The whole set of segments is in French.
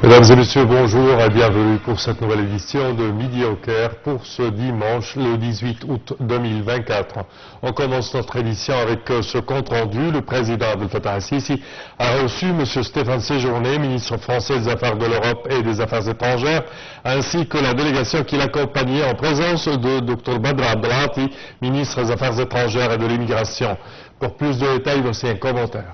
Mesdames et messieurs, bonjour et bienvenue pour cette nouvelle édition de Midi au Caire pour ce dimanche, le 18 août 2024. On commence notre édition avec ce compte rendu. Le président Abdel Fattah al-Sisi a reçu M. Stéphane Séjourné, ministre français des Affaires de l'Europe et des Affaires étrangères, ainsi que la délégation qui l'accompagnait en présence de Dr Badr Abdelhati, ministre des Affaires étrangères et de l'Immigration. Pour plus de détails, voici un commentaire.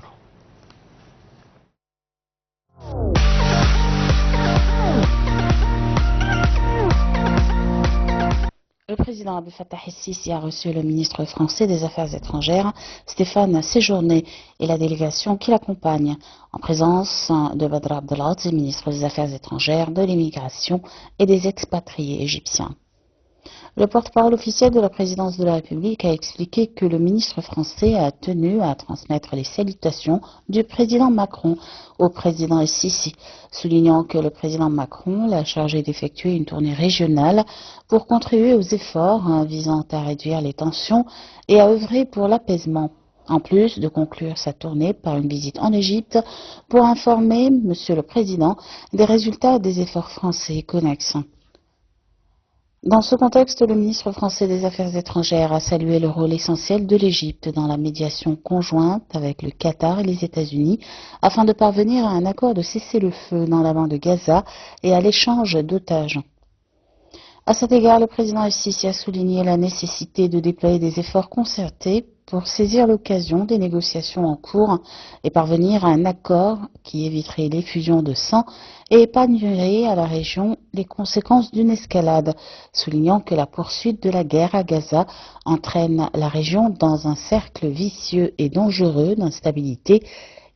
Le président Abdel Fattah al-Sisi a reçu le ministre français des Affaires étrangères, Stéphane Séjourné, et la délégation qui l'accompagne, en présence de Badr Abdelhati, ministre des Affaires étrangères, de l'Immigration et des expatriés égyptiens. Le porte-parole officiel de la présidence de la République a expliqué que le ministre français a tenu à transmettre les salutations du président Macron au président al-Sisi, soulignant que le président Macron l'a chargé d'effectuer une tournée régionale pour contribuer aux efforts visant à réduire les tensions et à œuvrer pour l'apaisement, en plus de conclure sa tournée par une visite en Égypte pour informer Monsieur le Président des résultats des efforts français connexes. Dans ce contexte, le ministre français des Affaires étrangères a salué le rôle essentiel de l'Égypte dans la médiation conjointe avec le Qatar et les États-Unis afin de parvenir à un accord de cessez-le-feu dans la bande de Gaza et à l'échange d'otages. À cet égard, le président al-Sisi a souligné la nécessité de déployer des efforts concertés pour saisir l'occasion des négociations en cours et parvenir à un accord qui éviterait l'effusion de sang et épargnerait à la région les conséquences d'une escalade, soulignant que la poursuite de la guerre à Gaza entraîne la région dans un cercle vicieux et dangereux d'instabilité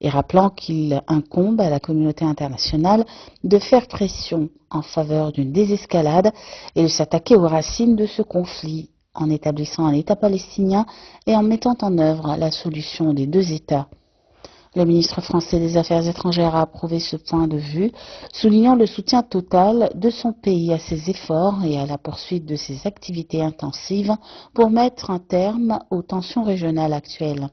et rappelant qu'il incombe à la communauté internationale de faire pression en faveur d'une désescalade et de s'attaquer aux racines de ce conflit, en établissant un État palestinien et en mettant en œuvre la solution des deux États. Le ministre français des Affaires étrangères a approuvé ce point de vue, soulignant le soutien total de son pays à ses efforts et à la poursuite de ses activités intensives pour mettre un terme aux tensions régionales actuelles.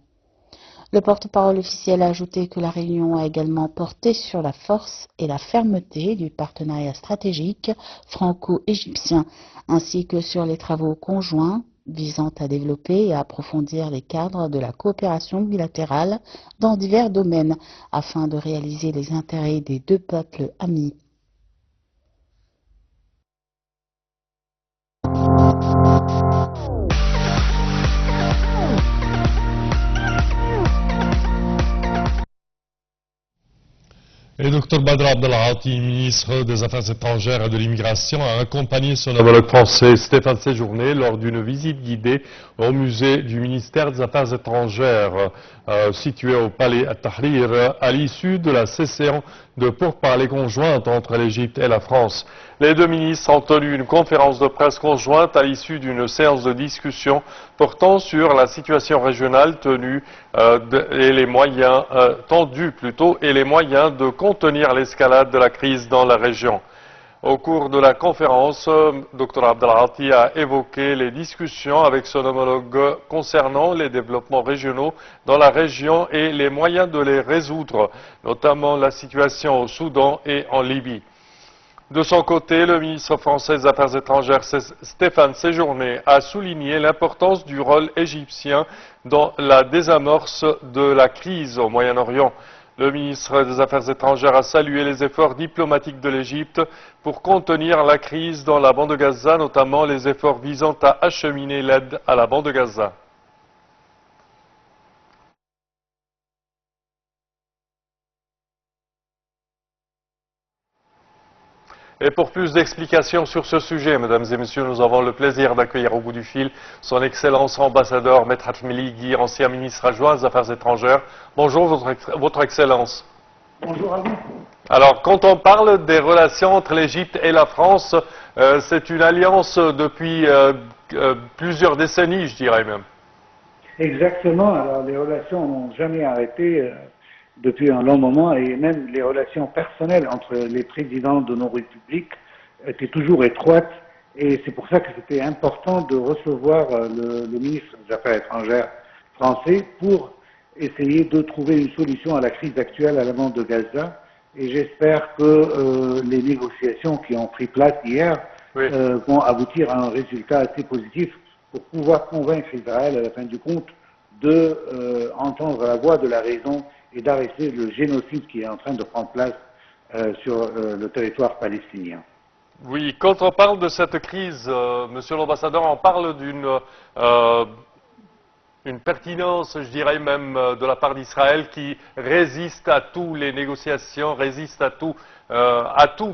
Le porte-parole officiel a ajouté que la réunion a également porté sur la force et la fermeté du partenariat stratégique franco-égyptien, ainsi que sur les travaux conjoints visant à développer et à approfondir les cadres de la coopération bilatérale dans divers domaines afin de réaliser les intérêts des deux peuples amis. Et Dr Badr Abdelhati, ministre des Affaires étrangères et de l'Immigration, a accompagné son homologue français Stéphane Séjourné lors d'une visite guidée au musée du ministère des Affaires étrangères situé au palais Tahrir à l'issue de la session de pourparlers conjointes entre l'Égypte et la France. Les deux ministres ont tenu une conférence de presse conjointe à l'issue d'une séance de discussion portant sur la situation régionale tendue et les moyens de contenir l'escalade de la crise dans la région. Au cours de la conférence, Dr Abdelhati a évoqué les discussions avec son homologue concernant les développements régionaux dans la région et les moyens de les résoudre, notamment la situation au Soudan et en Libye. De son côté, le ministre français des Affaires étrangères Stéphane Séjourné a souligné l'importance du rôle égyptien dans la désamorce de la crise au Moyen-Orient. Le ministre des Affaires étrangères a salué les efforts diplomatiques de l'Égypte pour contenir la crise dans la bande de Gaza, notamment les efforts visant à acheminer l'aide à la bande de Gaza. Et pour plus d'explications sur ce sujet, mesdames et messieurs, nous avons le plaisir d'accueillir au bout du fil son Excellence ambassadeur Medhat Meligi, ancien ministre adjoint des Affaires étrangères. Bonjour, Votre Excellence. Bonjour à vous. Alors, quand on parle des relations entre l'Égypte et la France, c'est une alliance depuis plusieurs décennies, je dirais même. Exactement. Alors, les relations n'ont jamais arrêté depuis un long moment et même les relations personnelles entre les présidents de nos républiques étaient toujours étroites et c'est pour ça que c'était important de recevoir le ministre des Affaires étrangères français pour essayer de trouver une solution à la crise actuelle à la bande de Gaza et j'espère que les négociations qui ont pris place hier vont aboutir à un résultat assez positif pour pouvoir convaincre Israël à la fin du compte de entendre la voix de la raison et d'arrêter le génocide qui est en train de prendre place sur le territoire palestinien. Oui, quand on parle de cette crise, Monsieur l'ambassadeur, on parle d'une pertinence, je dirais même, de la part d'Israël qui résiste à toutes les négociations, résiste à tout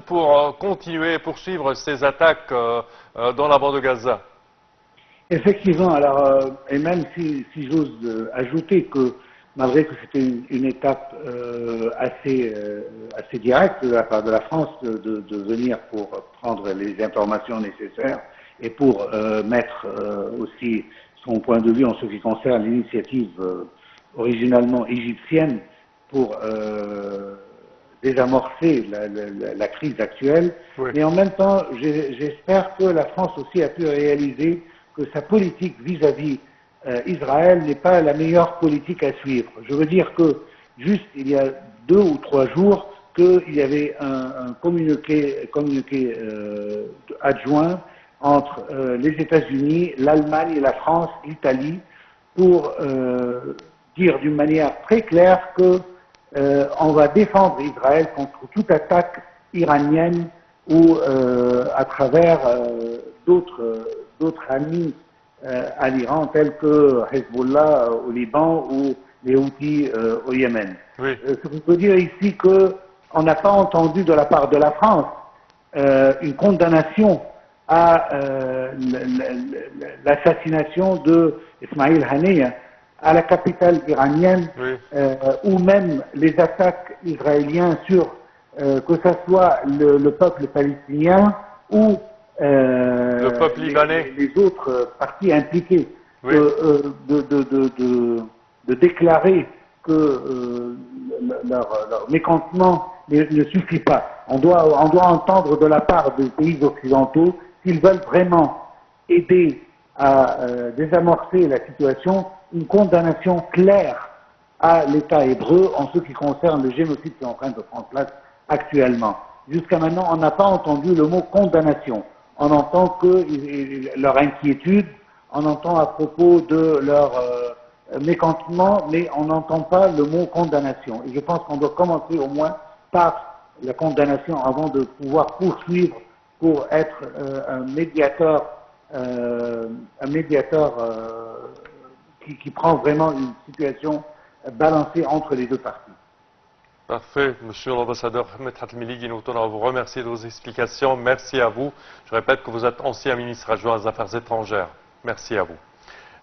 pour continuer et poursuivre ces attaques dans la bande de Gaza. Effectivement, alors, et même si j'ose ajouter que malgré que c'était une étape assez directe de la part de la France de venir pour prendre les informations nécessaires et pour mettre aussi son point de vue en ce qui concerne l'initiative originalement égyptienne pour désamorcer la crise actuelle. Oui. Mais en même temps, j'espère que la France aussi a pu réaliser que sa politique vis-à-vis Israël n'est pas la meilleure politique à suivre. Je veux dire que juste il y a 2 ou 3 jours qu'il y avait un communiqué adjoint entre les États-Unis, l'Allemagne et la France, l'Italie, pour dire d'une manière très claire que on va défendre Israël contre toute attaque iranienne ou à travers d'autres amis à l'Iran, tels que Hezbollah au Liban ou les Houthis au Yémen. Oui. Ce qu'on peut dire ici qu'on n'a pas entendu de la part de la France une condamnation à l'assassination de Ismail Haniyeh à la capitale iranienne, oui. Ou même les attaques israéliennes sur que ce soit le peuple palestinien ou le peuple libanais, les autres parties impliquées, oui. de déclarer que leur mécontentement ne suffit pas. On doit entendre de la part des pays occidentaux s'ils veulent vraiment aider à désamorcer la situation, une condamnation claire à l'État hébreu en ce qui concerne le génocide qui est en train de prendre place actuellement. Jusqu'à maintenant, on n'a pas entendu le mot condamnation. On entend que leur inquiétude, on entend à propos de leur mécontentement, mais on n'entend pas le mot condamnation. Et je pense qu'on doit commencer au moins par la condamnation avant de pouvoir poursuivre pour être un médiateur qui prend vraiment une situation balancée entre les deux parties. Parfait, Monsieur l'ambassadeur Ahmed Hatmiligui, nous tenons à vous remercier de vos explications. Merci à vous. Je répète que vous êtes ancien ministre adjoint aux Affaires étrangères. Merci à vous.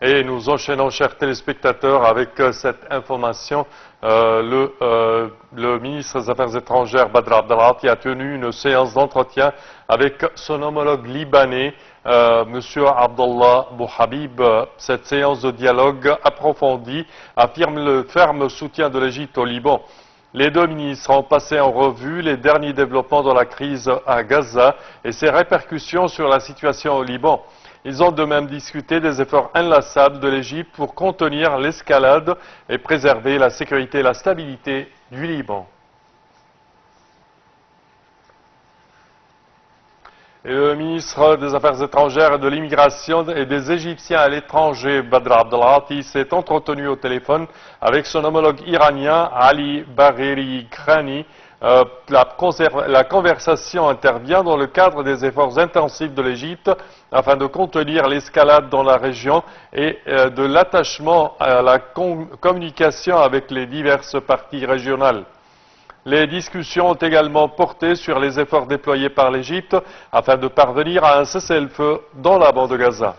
Et nous enchaînons, chers téléspectateurs, avec cette information. Le ministre des Affaires étrangères, Badr Abdelghati, a tenu une séance d'entretien avec son homologue libanais, Monsieur Abdallah Bouhabib. Cette séance de dialogue approfondi affirme le ferme soutien de l'Égypte au Liban. Les deux ministres ont passé en revue les derniers développements de la crise à Gaza et ses répercussions sur la situation au Liban. Ils ont de même discuté des efforts inlassables de l'Égypte pour contenir l'escalade et préserver la sécurité et la stabilité du Liban. Et le ministre des Affaires étrangères et de l'immigration et des Égyptiens à l'étranger, Badr Abdelghati, s'est entretenu au téléphone avec son homologue iranien, Ali Bagheri Krani. La conversation intervient dans le cadre des efforts intensifs de l'Égypte afin de contenir l'escalade dans la région et de l'attachement à la communication avec les diverses parties régionales. Les discussions ont également porté sur les efforts déployés par l'Égypte afin de parvenir à un cessez-le-feu dans la bande de Gaza.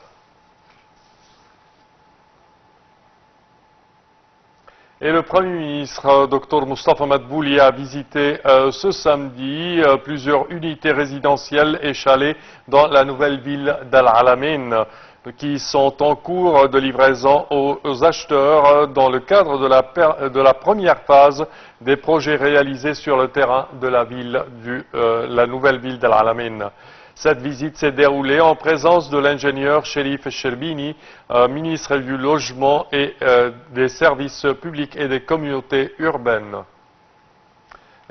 Et le Premier ministre, Dr Mustafa Madbouli, a visité ce samedi plusieurs unités résidentielles et chalets dans la nouvelle ville d'Al-Alamein, qui sont en cours de livraison aux acheteurs dans le cadre de la première phase des projets réalisés sur le terrain de la nouvelle ville d'Al-Alamein. Cette visite s'est déroulée en présence de l'ingénieur Sherif Sherbini, ministre du Logement et des Services publics et des communautés urbaines.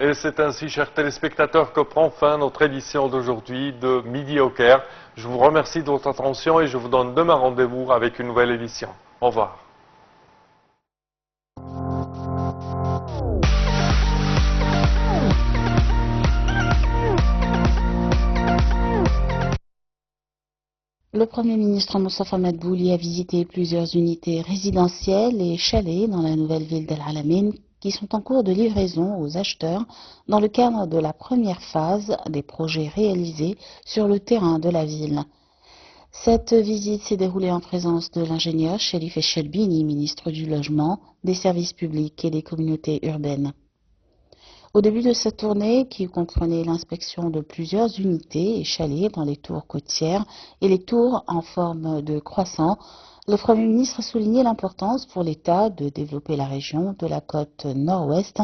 Et c'est ainsi, chers téléspectateurs, que prend fin notre édition d'aujourd'hui de Midi au Caire. Je vous remercie de votre attention et je vous donne demain rendez-vous avec une nouvelle édition. Au revoir. Le Premier ministre Moustapha Madbouli a visité plusieurs unités résidentielles et chalets dans la nouvelle ville d'El Alamein qui sont en cours de livraison aux acheteurs dans le cadre de la première phase des projets réalisés sur le terrain de la ville. Cette visite s'est déroulée en présence de l'ingénieur Cherif Echelbini, ministre du Logement, des Services publics et des communautés urbaines. Au début de cette tournée, qui comprenait l'inspection de plusieurs unités et chalets dans les tours côtières et les tours en forme de croissant, le Premier ministre a souligné l'importance pour l'État de développer la région de la côte nord-ouest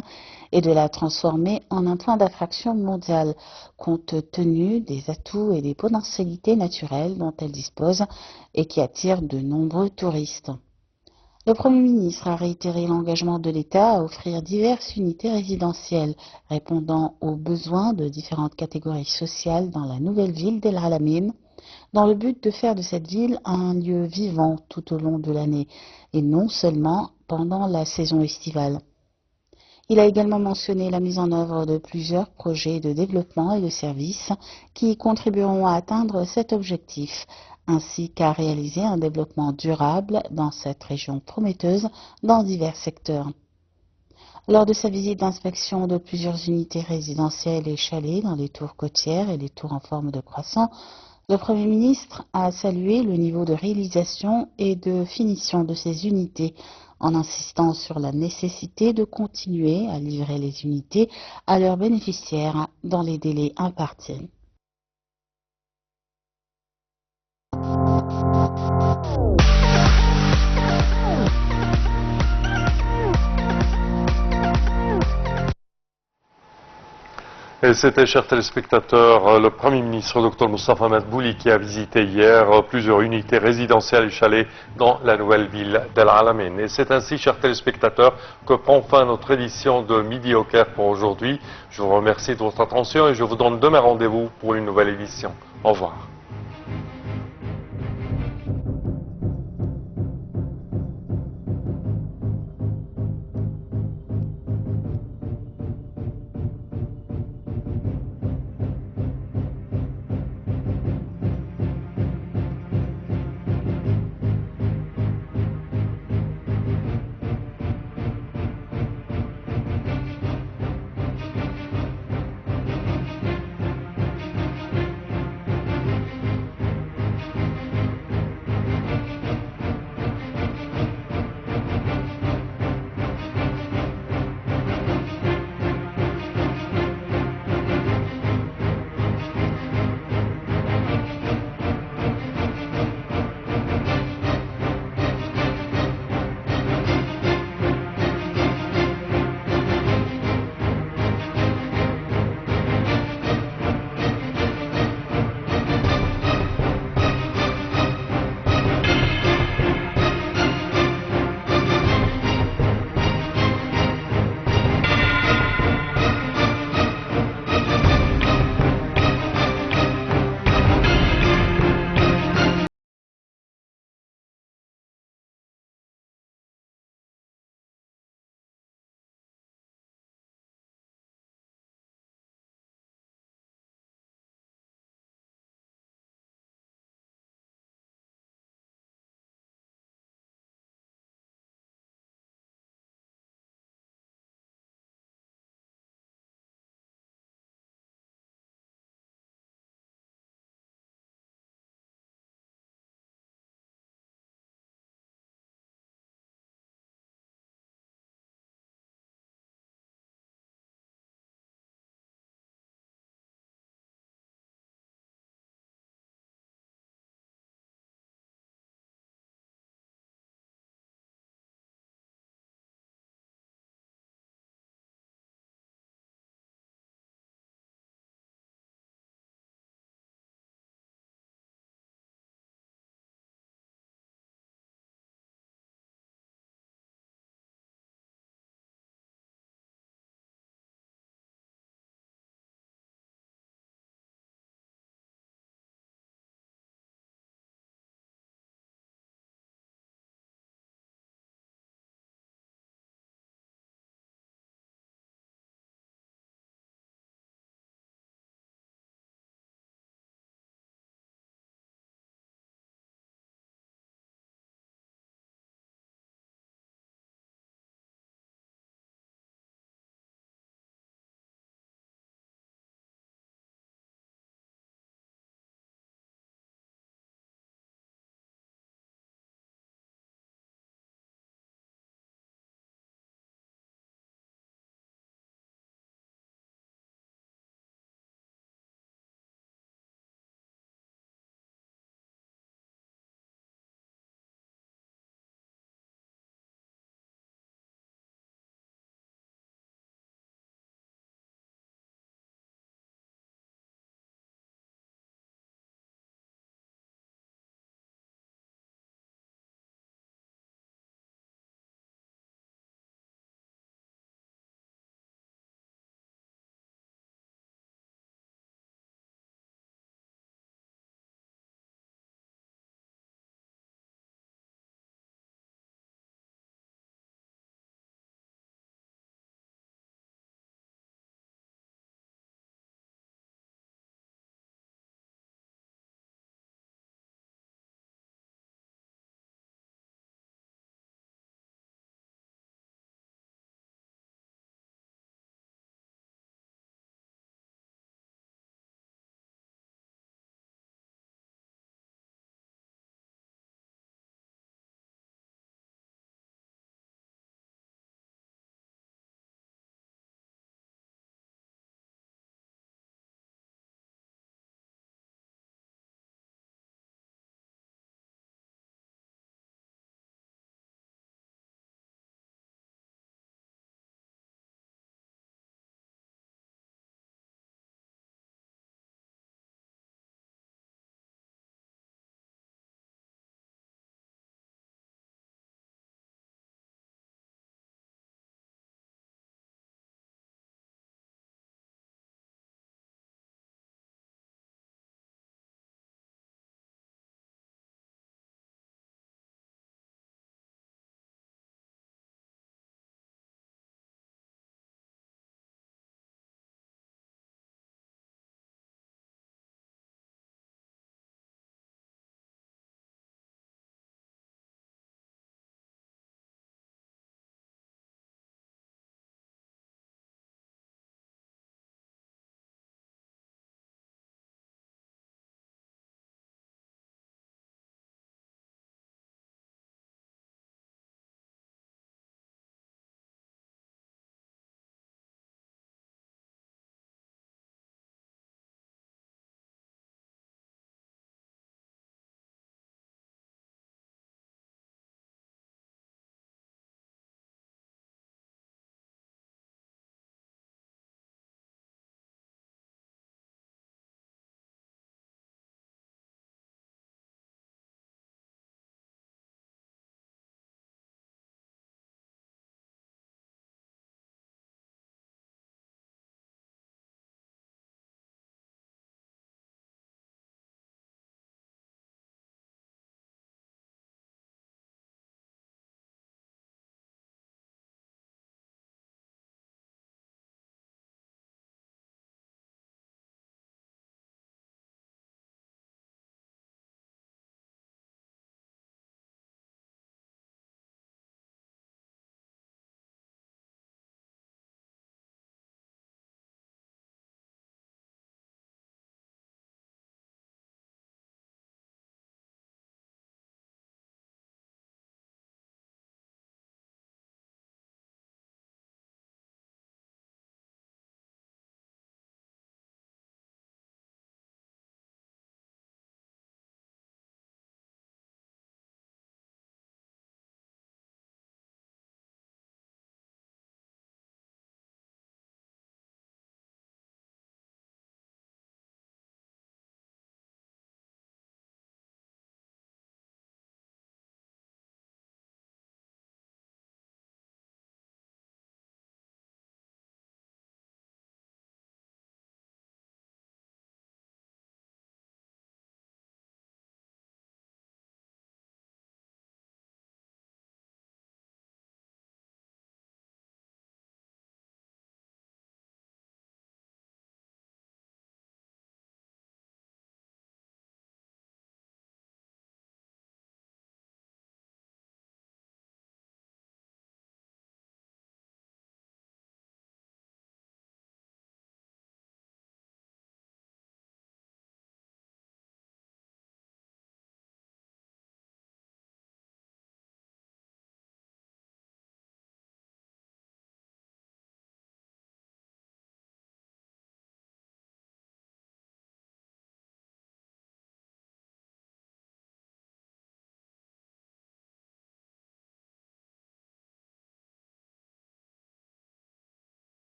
et de la transformer en un point d'attraction mondial, compte tenu des atouts et des potentialités naturelles dont elle dispose et qui attirent de nombreux touristes. Le Premier ministre a réitéré l'engagement de l'État à offrir diverses unités résidentielles répondant aux besoins de différentes catégories sociales dans la nouvelle ville d'El Alamein, dans le but de faire de cette ville un lieu vivant tout au long de l'année et non seulement pendant la saison estivale. Il a également mentionné la mise en œuvre de plusieurs projets de développement et de services qui contribueront à atteindre cet objectif, ainsi qu'à réaliser un développement durable dans cette région prometteuse dans divers secteurs. Lors de sa visite d'inspection de plusieurs unités résidentielles et chalets dans les tours côtières et les tours en forme de croissant, le Premier ministre a salué le niveau de réalisation et de finition de ces unités, en insistant sur la nécessité de continuer à livrer les unités à leurs bénéficiaires dans les délais impartis. Et c'était, chers téléspectateurs, le Premier ministre Dr Moustapha Madbouli qui a visité hier plusieurs unités résidentielles et chalets dans la nouvelle ville d'El Alamein. Et c'est ainsi, chers téléspectateurs, que prend fin notre édition de Midi au Caire pour aujourd'hui. Je vous remercie de votre attention et je vous donne demain rendez-vous pour une nouvelle édition. Au revoir.